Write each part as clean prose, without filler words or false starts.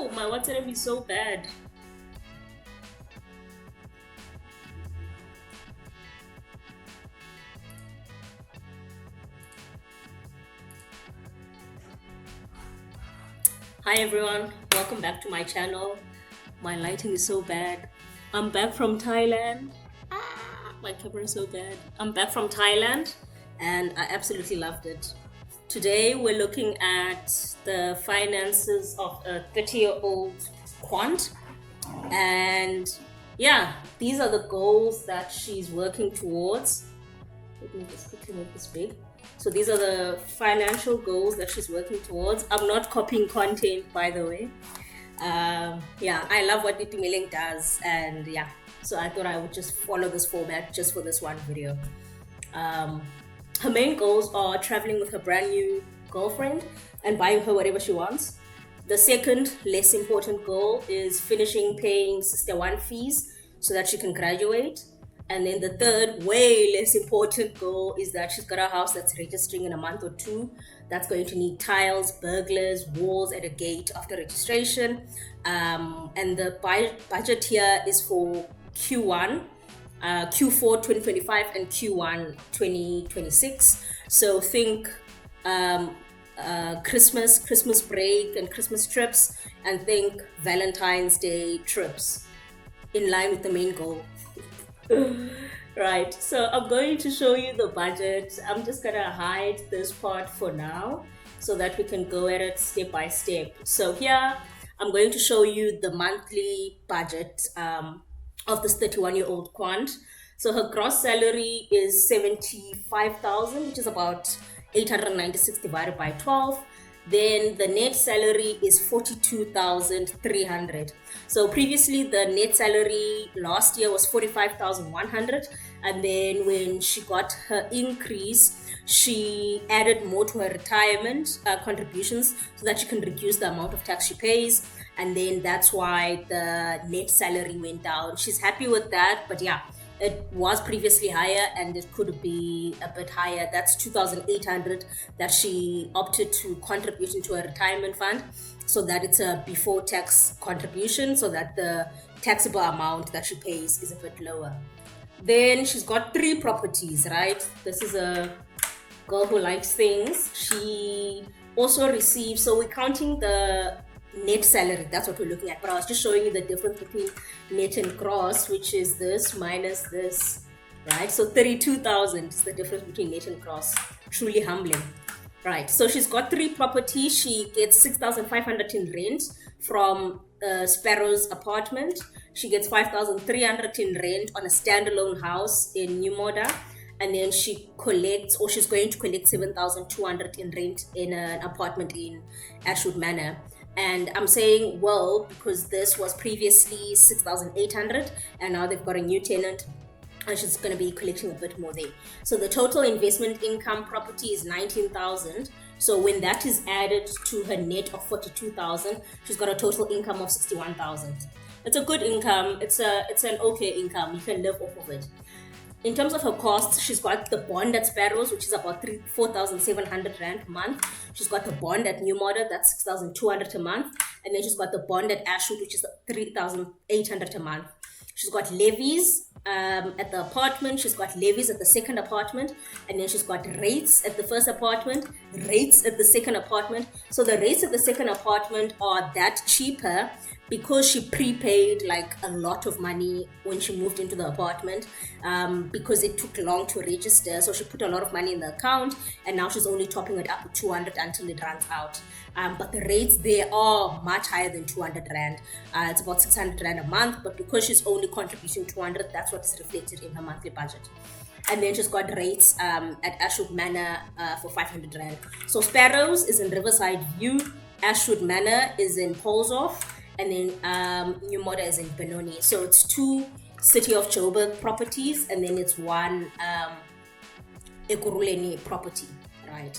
Oh, my WhatsApp is so bad. Hi everyone, welcome back to my channel. My lighting is so bad. I'm back from Thailand. My camera is so bad. I'm back from Thailand and I absolutely loved it. Today we're looking at the finances of a 30-year-old quant. And yeah, these are the goals that she's working towards. Let me just quickly make this big. So these are the financial goals that she's working towards. I'm not copying content, by the way. Yeah, I love what Nitimeleng does, and yeah, so I thought I would just follow this format just for this one video. Her main goals are traveling with her brand new girlfriend and buying her whatever she wants. The second, less important goal is finishing paying Sister One fees so that she can graduate. And then the third, way less important goal is that she's got a house that's registering in a month or two. That's going to need tiles, burglars, walls, and a gate after registration. And the budget here is for Q1, Q4 2025, and Q1 2026. So think Christmas break and Christmas trips, and think Valentine's Day trips in line with the main goal. Right, so I'm going to show you the budget. I'm just gonna hide this part for now so that we can go at it step by step. So here I'm going to show you the monthly budget of this 31-year-old quant. So her gross salary is 75,000, which is about 896 divided by 12. Then the net salary is 42,300. So previously the net salary last year was 45,100, and then when she got her increase, she added more to her retirement contributions so that she can reduce the amount of tax she pays, and then that's why the net salary went down. She's happy with that, but yeah, it was previously higher and it could be a bit higher. That's 2,800 that she opted to contribute into a retirement fund, so that it's a before tax contribution, so that the taxable amount that she pays is a bit lower. Then she's got 3 properties, right? This is a girl who likes things. She also receives, so we're counting the net salary, that's what we're looking at, but I was just showing you the difference between net and gross, which is this minus this, right? So 32,000 is the difference between net and gross. Truly humbling, right? So she's got 3 properties. She gets 6,500 in rent from Sparrow's apartment. She gets 5,300 in rent on a standalone house in New Moda. And then she collects, or she's going to collect 7,200 in rent in an apartment in Ashwood Manor. And I'm saying well because this was previously 6,800 and now they've got a new tenant and she's going to be collecting a bit more there. So the total investment income property is 19,000. So when that is added to her net of 42,000, she's got a total income of 61,000. It's a good income. It's an okay income. You can live off of it. In terms of her costs, she's got the bond at Sparrows, which is about 4,700 Rand a month. She's got the bond at New Model, that's 6,200 a month. And then she's got the bond at Ashwood, which is 3,800 a month. She's got levies at the apartment. She's got levies at the second apartment. And then she's got rates at the first apartment, rates at the second apartment. So the rates at the second apartment are that cheaper because she prepaid like a lot of money when she moved into the apartment, because it took long to register. So she put a lot of money in the account and now she's only topping it up with 200 until it runs out. But the rates there are much higher than 200 Rand. It's about 600 Rand a month, but because she's only contributing 200, that's what is reflected in her monthly budget. And then she's got rates at Ashwood Manor for 500 Rand. So Sparrows is in Riverside View, Ashwood Manor is in Poleshoff, and then New Moda is in Benoni. So it's 2 City of Joburg properties, and then it's 1 Ekurhuleni property, right?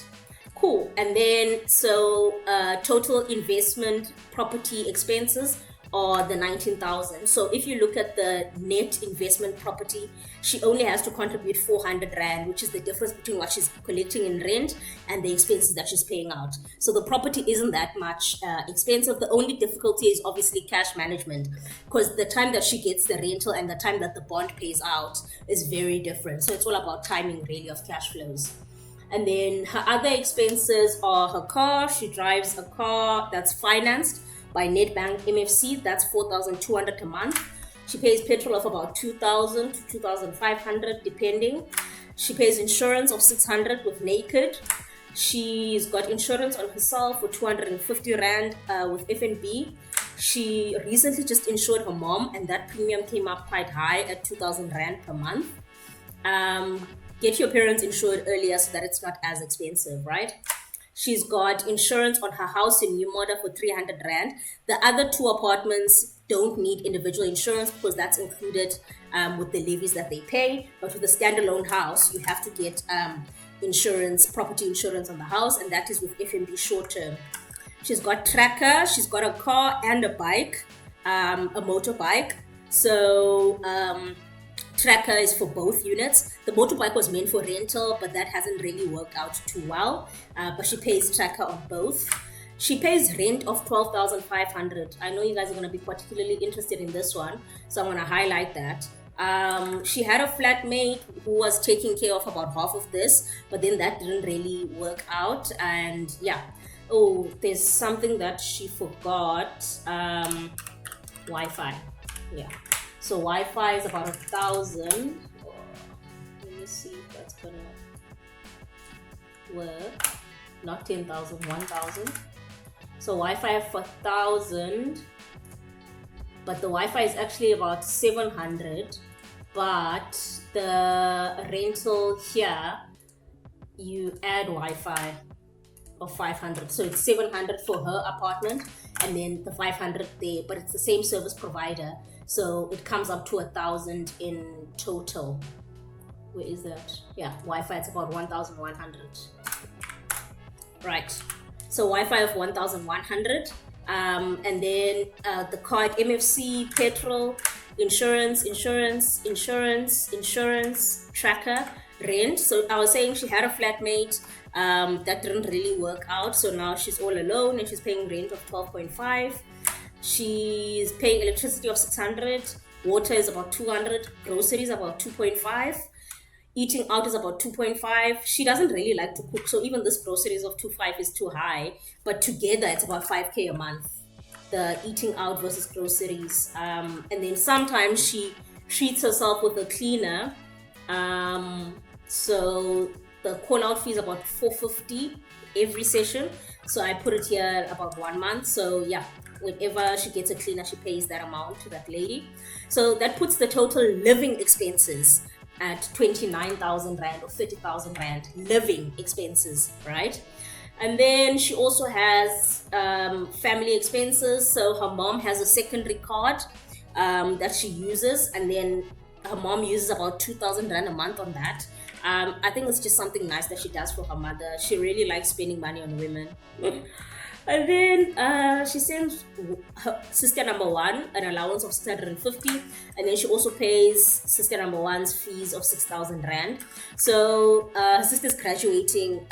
Cool. And then so total investment property expenses or the 19,000. So if you look at the net investment property, she only has to contribute 400 Rand, which is the difference between what she's collecting in rent and the expenses that she's paying out. So the property isn't that much expensive. The only difficulty is obviously cash management, because the time that she gets the rental and the time that the bond pays out is very different. So it's all about timing, really, of cash flows. And then her other expenses are her car. She drives a car that's financed by Nedbank MFC. That's 4,200 a month. She pays petrol of about 2,000 to 2,500 depending. She pays insurance of 600 with Naked. She's got insurance on herself for 250 Rand with FNB. She recently just insured her mom, and that premium came up quite high at 2,000 Rand per month. Get your parents insured earlier so that it's not as expensive, right? She's got insurance on her house in New Model for 300 Rand. The other two apartments don't need individual insurance because that's included with the levies that they pay. But with a standalone house, you have to get insurance, property insurance on the house, and that is with FNB short term. She's got tracker, she's got a car and a bike, a motorbike. So tracker is for both units. The motorbike was meant for rental, but that hasn't really worked out too well. But she pays tracker on both. She pays rent of 12,500. I know you guys are going to be particularly interested in this one, so I'm going to highlight that. She had a flatmate who was taking care of about half of this, but then that didn't really work out. And yeah, oh, there's something that she forgot. Wi-Fi. Yeah. So Wi-Fi is about 1,000. Let me see if that's gonna work. Not 10,000, 1,000. So Wi-Fi for 1,000, but the Wi-Fi is actually about 700. But the rental here, you add Wi-Fi of 500, so it's 700 for her apartment, and then the 500 there. But it's the same service provider, so it comes up to 1,000 in total. Where is that? Yeah, Wi-Fi, it's about 1,100. Right. So Wi-Fi of 1,100, and then the card, MFC, petrol, insurance, tracker, rent. So I was saying she had a flatmate that didn't really work out. So now she's all alone and she's paying rent of 12.5. She's paying electricity of 600. Water is about 200. Groceries about 2.5. Eating out is about 2.5. She doesn't really like to cook, so even this groceries of 2.5 is too high. But together, it's about 5K a month. The eating out versus groceries, and then sometimes she treats herself with a cleaner. So the call out fee is about 450 every session. So I put it here about 1 month. So yeah, whenever she gets a cleaner, she pays that amount to that lady. So that puts the total living expenses at 29,000 Rand or 30,000 Rand living expenses, right? And then she also has family expenses. So her mom has a secondary card that she uses, and then her mom uses about 2,000 Rand a month on that. I think it's just something nice that she does for her mother. She really likes spending money on women. And then she sends her sister number one an allowance of 650, and then she also pays sister number one's fees of 6,000 Rand. So her sister's graduating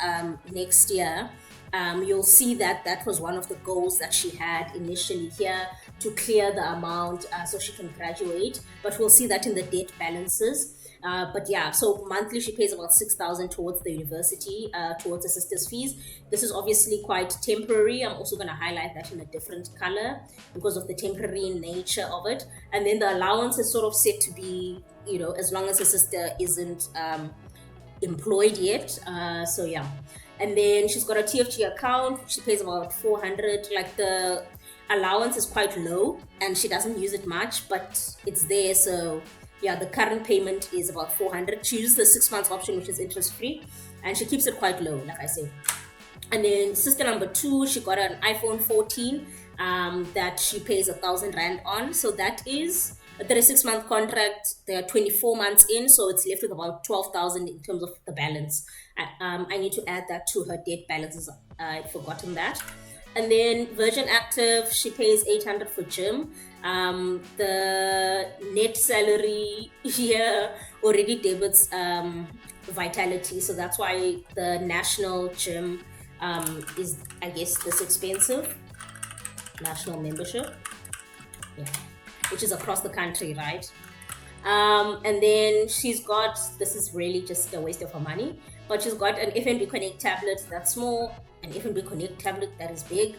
next year. You'll see that that was one of the goals that she had initially here, to clear the amount so she can graduate. But we'll see that in the debt balances. But yeah, so monthly she pays about 6,000 towards the university, towards her sister's fees. This is obviously quite temporary. I'm also going to highlight that in a different color because of the temporary nature of it. And then the allowance is sort of set to be, you know, as long as her sister isn't employed yet. So yeah. And then she's got a TFG account. She pays about 400. Like the allowance is quite low and she doesn't use it much, but it's there. So yeah, the current payment is about 400. She uses the 6 months option, which is interest free, and she keeps it quite low, like I said. And then sister number two, she got an iPhone 14 that she pays 1,000 Rand on. So that is a 36-month contract. There are 24 months in, so it's left with about 12,000 in terms of the balance. I need to add that to her debt balances. I'd forgotten that. And then Virgin Active, she pays 800 for gym. The net salary here already debits Vitality, so that's why the national gym is, I guess, this expensive. National membership, yeah, which is across the country, right? And then she's got, this is really just a waste of her money, but she's got an FNB Connect tablet that's small, an FNB Connect tablet that is big.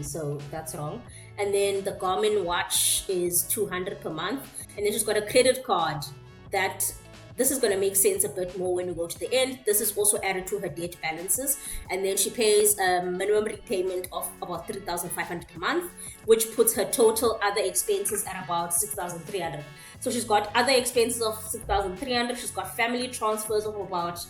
So that's wrong. And then the Garmin watch is 200 per month. And then she's got a credit card that, this is going to make sense a bit more when we go to the end. This is also added to her debt balances. And then she pays a minimum repayment of about 3,500 per month, which puts her total other expenses at about 6,300. So she's got other expenses of 6,300. She's got family transfers of about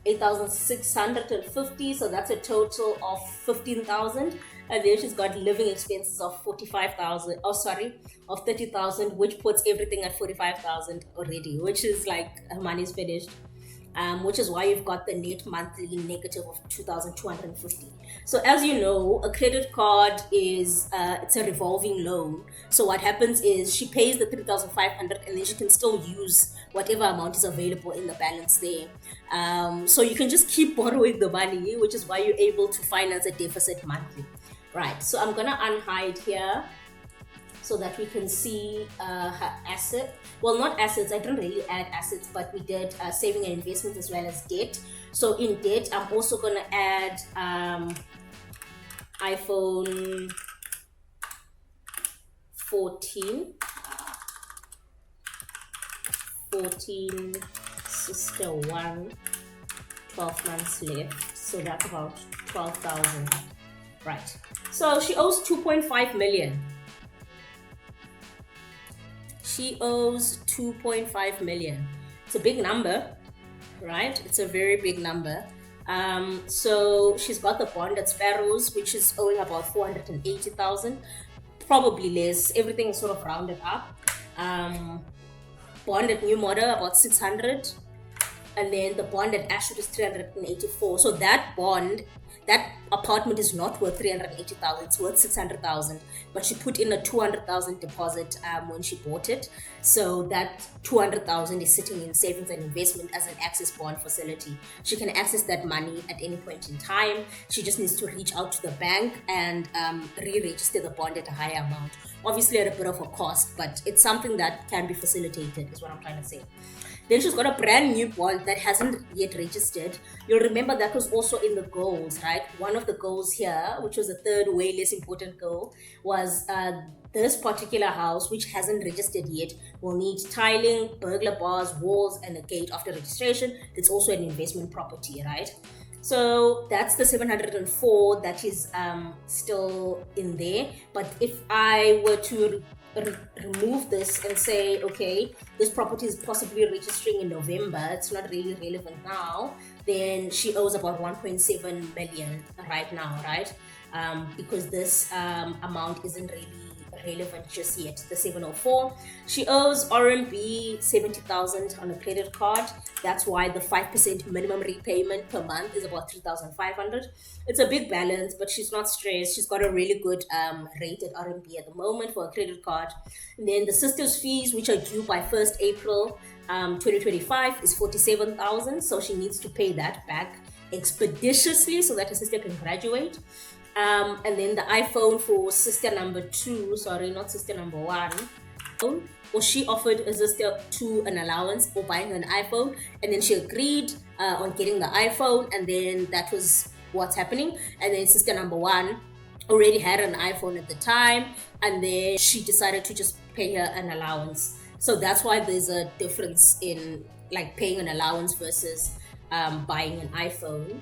8,650. So that's a total of 15,000. And then she's got living expenses of 45,000, of 30,000, which puts everything at 45,000 already, which is like her money's finished. Which is why you've got the net monthly negative of 2,250. So as you know, a credit card is, it's a revolving loan. So what happens is she pays the 3,500 and then she can still use whatever amount is available in the balance there. So you can just keep borrowing the money, which is why you're able to finance a deficit monthly. Right, so I'm gonna unhide here so that we can see her asset. Well, not assets, I didn't really add assets, but we did saving and investments as well as debt. So in debt, I'm also gonna add iPhone 14, sister 1, 12 months left. So that's about 12,000. Right. So she owes 2.5 million. She owes 2.5 million. It's a big number, right? It's a very big number. So she's got the bond at Sparrows, which is owing about 480,000, probably less. Everything is sort of rounded up. Bond at New Model about 600, and then the bond at Ashwood is 384. So that bond, that apartment is not worth 380,000, it's worth 600,000, but she put in a 200,000 deposit when she bought it. So that 200,000 is sitting in savings and investment as an access bond facility. She can access that money at any point in time. She just needs to reach out to the bank and re-register the bond at a higher amount. Obviously at a bit of a cost, but it's something that can be facilitated, is what I'm trying to say. Then she's got a brand new bond that hasn't yet registered. You'll remember that was also in the goals, right? One of the goals here, which was the third way less important goal, was this particular house, which hasn't registered yet, will need tiling, burglar bars, walls, and a gate after registration. It's also an investment property, right? So that's the 704 that is still in there. But if I were to remove this and say, okay, this property is possibly registering in November, it's not really relevant now, then she owes about 1.7 million right now, right? Because this amount isn't really relevant just yet, the 704. She owes RMB 70,000 on a credit card. That's why the 5% minimum repayment per month is about 3,500. It's a big balance, but she's not stressed. She's got a really good rate at RMB at the moment for a credit card. And then the sister's fees, which are due by 1st April 2025, is 47,000. So she needs to pay that back expeditiously so that her sister can graduate. And then the iPhone for sister number 2, sorry, not sister number 1. Or she offered her sister 2 an allowance for buying an iPhone, and then she agreed on getting the iPhone, and then that was what's happening. And then sister number 1 already had an iPhone at the time, and then she decided to just pay her an allowance. So that's why there's a difference in like paying an allowance versus buying an iPhone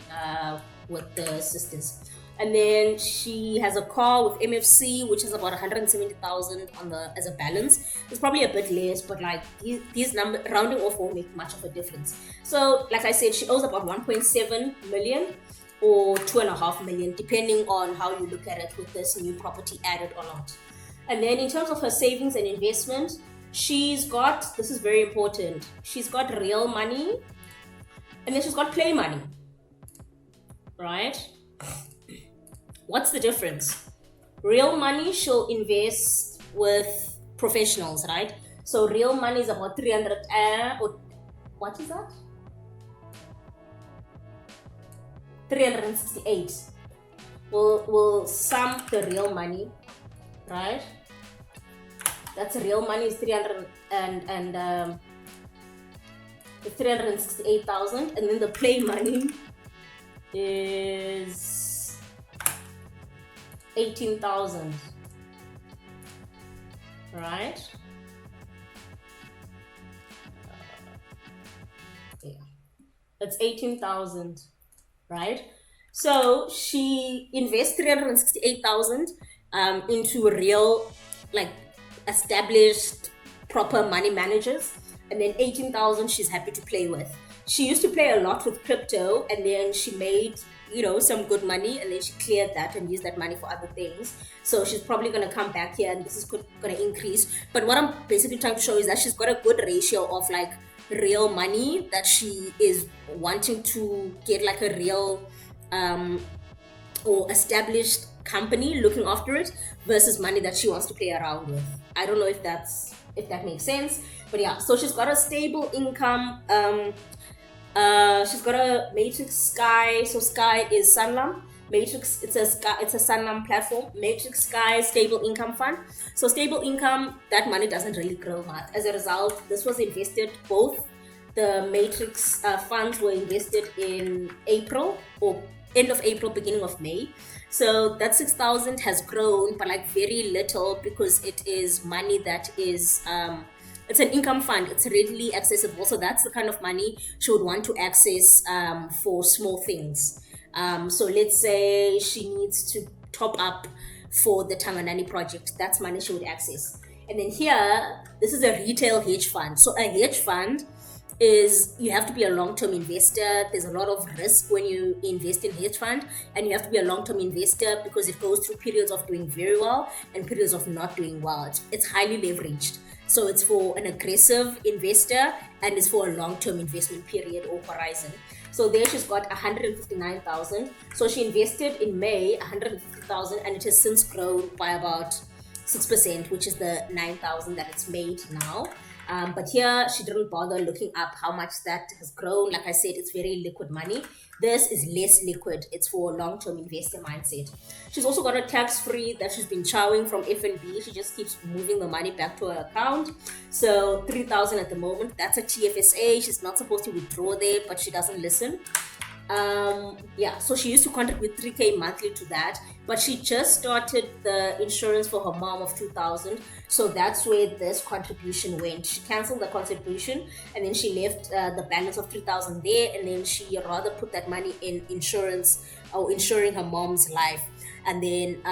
with the sisters. And then she has a car with MFC, which is about 170,000 on the as a balance. It's probably a bit less, but like these numbers rounding off won't make much of a difference. So, like I said, she owes about 1.7 million or 2.5 million, depending on how you look at it with this new property added or not. And then in terms of her savings and investment, she's got, this is very important, she's got real money, and then she's got play money. right? What's the difference? Real money she'll invest with professionals, right? So real money is about 300, or what is that? 368. We'll sum the real money, right? That's real money is 368,000, and then the play money is 18,000, right? Yeah, it's 18,000, right? So she invests 368,000 into real, like, established proper money managers, and then 18,000 she's happy to play with. She used to play a lot with crypto, and then she made some good money, and then she cleared that and used that money for other things. So she's probably going to come back here, and this is going to increase. But what I'm basically trying to show is that she's got a good ratio of like real money that she is wanting to get, like a real or established company looking after it, versus money that she wants to play around with. I don't know if that makes sense, but yeah. So she's got a stable income. She's got a Matrix Sky. So Sky is Sanlam. Matrix, it's a Sanlam platform. Matrix Sky stable income fund. So stable income, that money doesn't really grow much. As a result, this was invested, both the Matrix funds were invested in April, or end of April, beginning of May. So that 6,000 has grown, but like very little, because it is money that is it's an income fund. It's readily accessible. So that's the kind of money she would want to access for small things. So let's say she needs to top up for the Tanganani project. That's money she would access. And then here, this is a retail hedge fund. So a hedge fund is, you have to be a long-term investor. There's a lot of risk when you invest in hedge fund, and you have to be a long-term investor because it goes through periods of doing very well and periods of not doing well. It's highly leveraged. So it's for an aggressive investor, and it's for a long-term investment period or horizon. So there she's got 159,000. So she invested in May 150,000, and it has since grown by about 6%, which is the 9,000 that it's made now. But here she didn't bother looking up how much that has grown. Like I said, it's very liquid money. This is less liquid. It's for a long-term investor mindset. She's also got a tax-free that she's been chowing from FNB. She just keeps moving the money back to her account. So 3,000 at the moment. That's a TFSA. She's not supposed to withdraw there, but she doesn't listen. So she used to contribute 3K monthly to that, but she just started the insurance for her mom of 2,000. So that's where this contribution went. She canceled the contribution, and then she left the balance of 3,000 there, and then she rather put that money in insurance, or insuring her mom's life. And then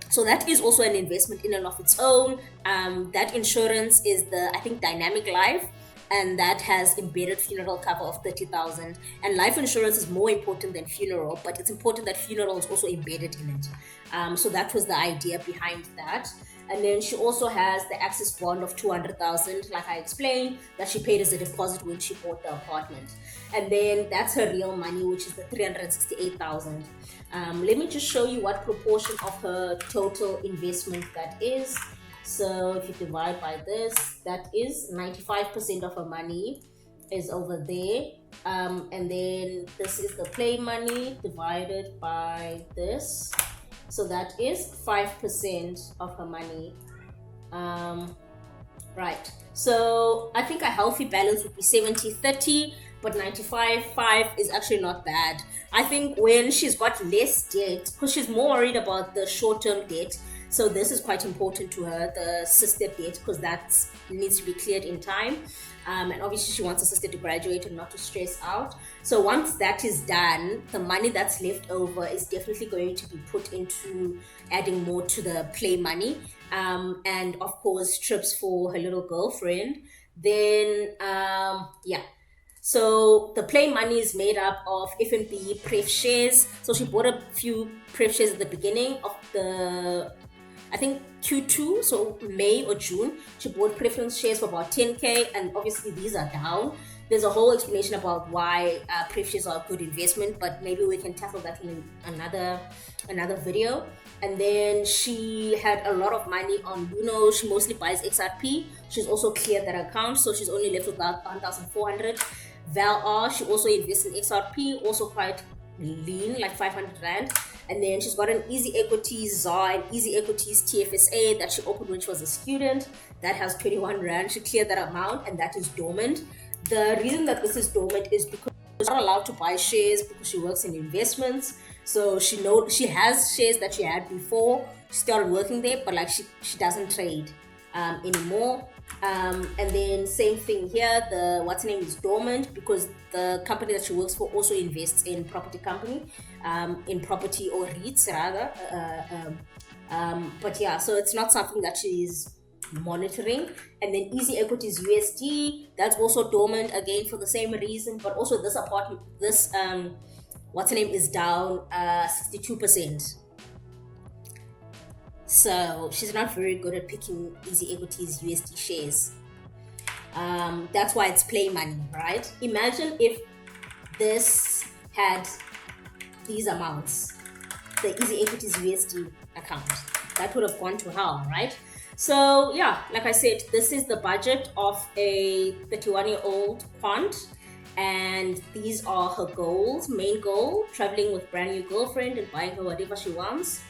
so that is also an investment in and of its own. That insurance is the, I think, Dynamic Life, and that has embedded funeral cover of 30,000. And life insurance is more important than funeral, but it's important that funeral is also embedded in it. So that was the idea behind that. And then she also has the Access bond of 200,000, like I explained, that she paid as a deposit when she bought the apartment. And then that's her real money, which is the 368,000. Let me just show you what proportion of her total investment that is. So if you divide by this, that is 95% of her money is over there. And then this is the play money divided by this. So that is 5% of her money. Right. So I think a healthy balance would be 70-30, but 95-5 is actually not bad. I think when she's got less debt, because she's more worried about the short-term debt, so this is quite important to her, the sister debt, because that needs to be cleared in time. And obviously she wants her sister to graduate and not to stress out. So once that is done, the money that's left over is definitely going to be put into adding more to the play money. And of course, trips for her little girlfriend. Then, So the play money is made up of FNB pref shares. So she bought a few pref shares at the beginning of the, I think, Q2, so May or June. She bought preference shares for about 10K, and obviously these are down. there's a whole explanation about why pref shares are a good investment, but maybe we can tackle that in another video. And then she had a lot of money on Luno. She mostly buys XRP. She's also cleared that account, so she's only left with about 1,400. Val R, she also invests in XRP, also quite lean, like 500 Rand. And then she's got an Easy Equities ZAR and Easy Equities TFSA that she opened when she was a student. That has 21 Rand. She cleared that amount, and that is dormant. The reason that this is dormant is because she's not allowed to buy shares because she works in investments. So she has shares that she had before she started working there, but like she doesn't trade anymore. And then same thing here, the what's her name is dormant because the company that she works for also invests in property company, in property or REITs rather. But yeah, so it's not something that she's monitoring. And then Easy Equities USD, that's also dormant again for the same reason, but also this what's her name is down 62%. So she's not very good at picking Easy Equities USD shares. That's why it's play money, right? Imagine if this had these amounts, the Easy Equities USD account, that would have gone to hell, right? So yeah, like I said, this is the budget of a 31-year-old Quant, and these are her goals. Main goal: traveling with brand new girlfriend and buying her whatever she wants.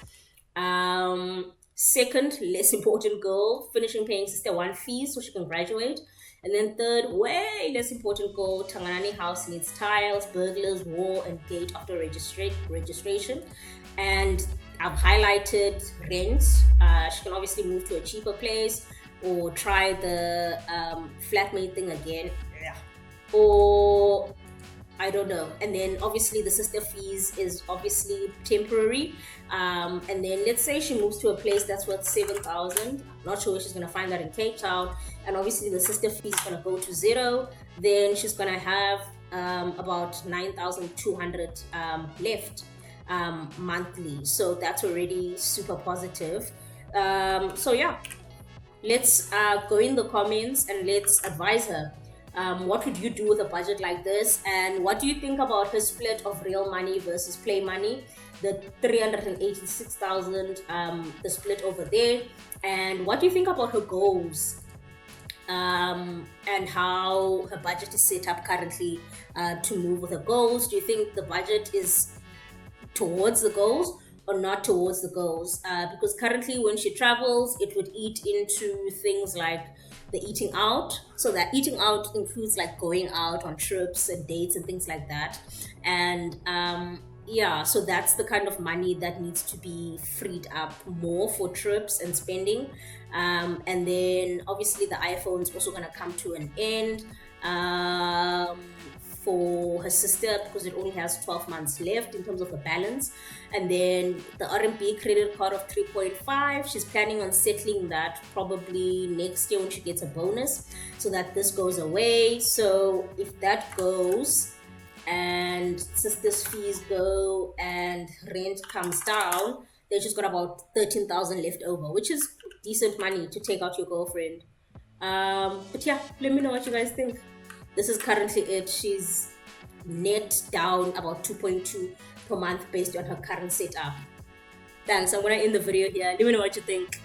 Second, less important goal: finishing paying Sister One fees so she can graduate. And then third, way less important goal: Tanganani house needs tiles, burglars, wall, and gate after registration. And I've highlighted rent. She can obviously move to a cheaper place or try the flatmate thing again. Or I don't know. And then obviously the sister fees is obviously temporary. And then let's say she moves to a place that's worth 7,000. Not sure she's gonna find that in Cape Town. And obviously the sister fee is gonna go to zero. Then she's gonna have about 9,200 left monthly. So that's already super positive. So yeah, let's go in the comments and let's advise her. What would you do with a budget like this? And what do you think about her split of real money versus play money? The 386,000, the split over there. And what do you think about her goals? And how her budget is set up currently to move with her goals? Do you think the budget is towards the goals or not towards the goals? Because currently when she travels, it would eat into things like the eating out. So that eating out includes like going out on trips and dates and things like that. And yeah, so that's the kind of money that needs to be freed up more for trips and spending. And then obviously the iPhone is also going to come to an end for her sister because it only has 12 months left in terms of the balance. And then the RMB credit card of 3.5, she's planning on settling that probably next year when she gets a bonus, so that this goes away. So if that goes and sister's fees go and rent comes down, then she's got about 13,000 left over, which is decent money to take out your girlfriend. But yeah, let me know what you guys think. This is currently it. She's net down about 2.2 per month based on her current setup. Thanks. I'm going to end the video here. Let me know what you think.